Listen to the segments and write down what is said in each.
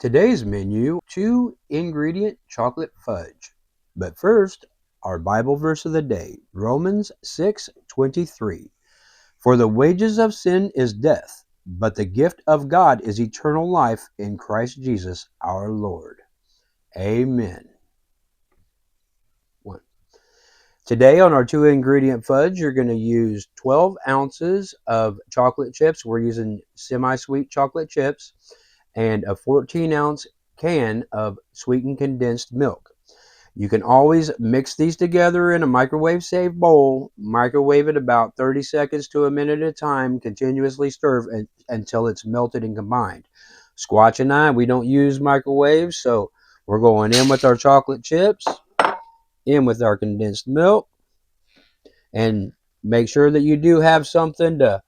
Today's menu, 2-ingredient chocolate fudge. But first, our Bible verse of the day, Romans 6:23. For the wages of sin is death, but the gift of God is eternal life in Christ Jesus our Lord. Amen. Today on our 2-ingredient fudge, you're going to use 12 ounces of chocolate chips. We're using semi-sweet chocolate chips and a 14-ounce can of sweetened condensed milk. You can always mix these together in a microwave-safe bowl. Microwave it about 30 seconds to a minute at a time. Continuously stir until it's melted and combined. Squatch and I, we don't use microwaves, so we're going in with our chocolate chips, in with our condensed milk, and make sure that you do have something to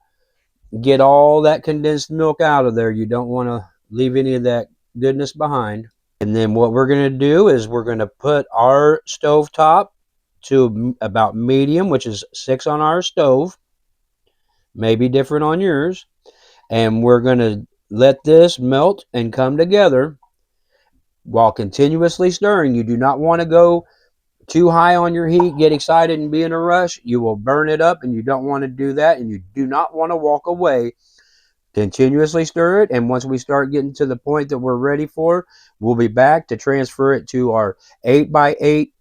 get all that condensed milk out of there. You don't want to leave any of that goodness behind. And then what we're going to do is we're going to put our stove top to about medium, which is 6 on our stove, maybe different on yours. And we're going to let this melt and come together while continuously stirring. You do not want to go too high on your heat, get excited and be in a rush. You will burn it up, and you don't want to do that, and you do not want to walk away. Continuously stir it, and once we start getting to the point that we're ready for, we'll be back to transfer it to our 8x8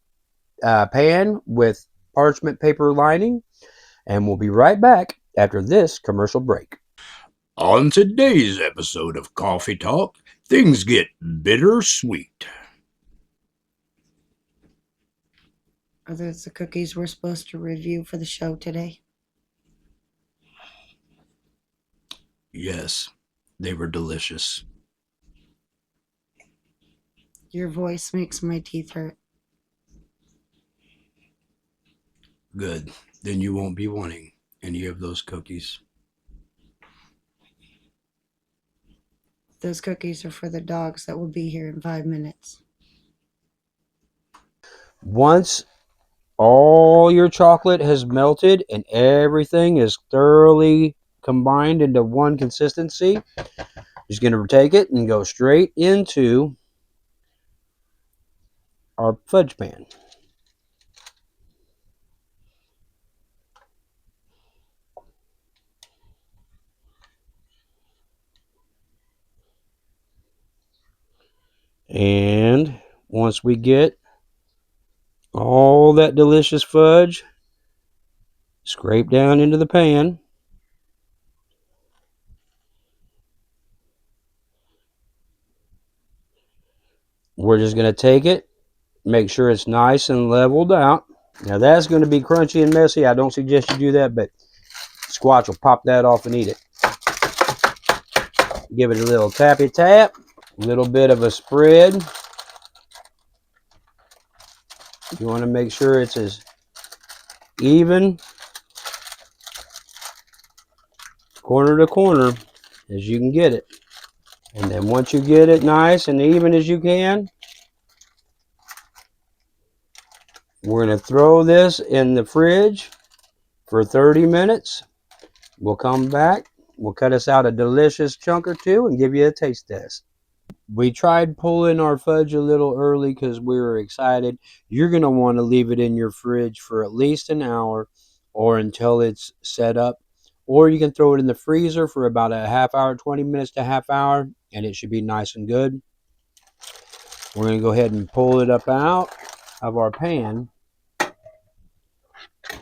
pan with parchment paper lining, and we'll be right back after this commercial break. On today's episode of Coffee Talk, things get bittersweet. Are those the cookies we're supposed to review for the show today? Yes, they were delicious. Your voice makes my teeth hurt. Good. Then you won't be wanting any of those cookies. Those cookies are for the dogs that will be here in 5 minutes. Once all your chocolate has melted and everything is thoroughly combined into one consistency, just going to take it and go straight into our fudge pan. And once we get all that delicious fudge scraped down into the pan, we're just going to take it, make sure it's nice and leveled out. Now that's going to be crunchy and messy. I don't suggest you do that, but Squatch will pop that off and eat it. Give it a little tappy tap, a little bit of a spread. You want to make sure it's as even, corner to corner, as you can get it. And then once you get it nice and even as you can, we're going to throw this in the fridge for 30 minutes. We'll come back. We'll cut us out a delicious chunk or two and give you a taste test. We tried pulling our fudge a little early because we were excited. You're going to want to leave it in your fridge for at least an hour or until it's set up. Or you can throw it in the freezer for about a half hour, 20 minutes to half hour, and it should be nice and good. We're going to go ahead and pull it up out of our pan,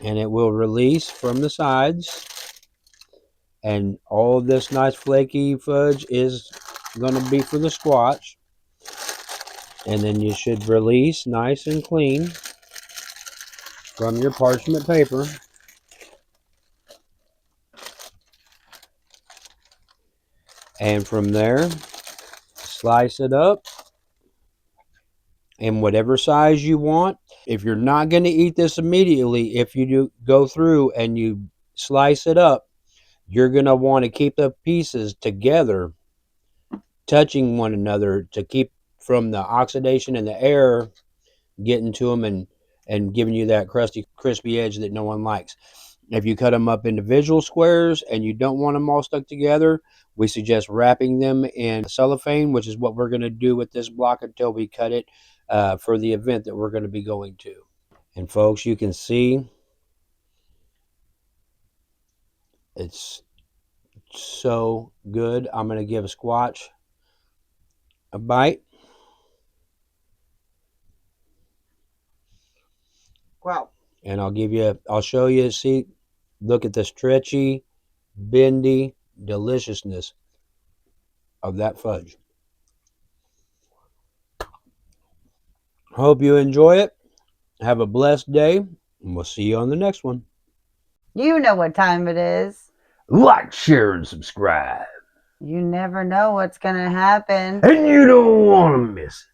and it will release from the sides. And all of this nice flaky fudge is going to be for the squatch. And then you should release nice and clean from your parchment paper. And from there, slice it up in whatever size you want. If you're not going to eat this immediately, if you do go through and you slice it up, you're going to want to keep the pieces together, touching one another to keep from the oxidation and the air getting to them and giving you that crusty, crispy edge that no one likes. If you cut them up individual squares and you don't want them all stuck together, we suggest wrapping them in cellophane, which is what we're going to do with this block until we cut it for the event that we're going to be going to. And folks, you can see it's so good. I'm going to give a Squatch a bite. Wow. And I'll show you, see, look at the stretchy, bendy deliciousness of that fudge. Hope you enjoy it. Have a blessed day, and we'll see you on the next one. You know what time it is. Like, share, and subscribe. You never know what's going to happen. And you don't want to miss it.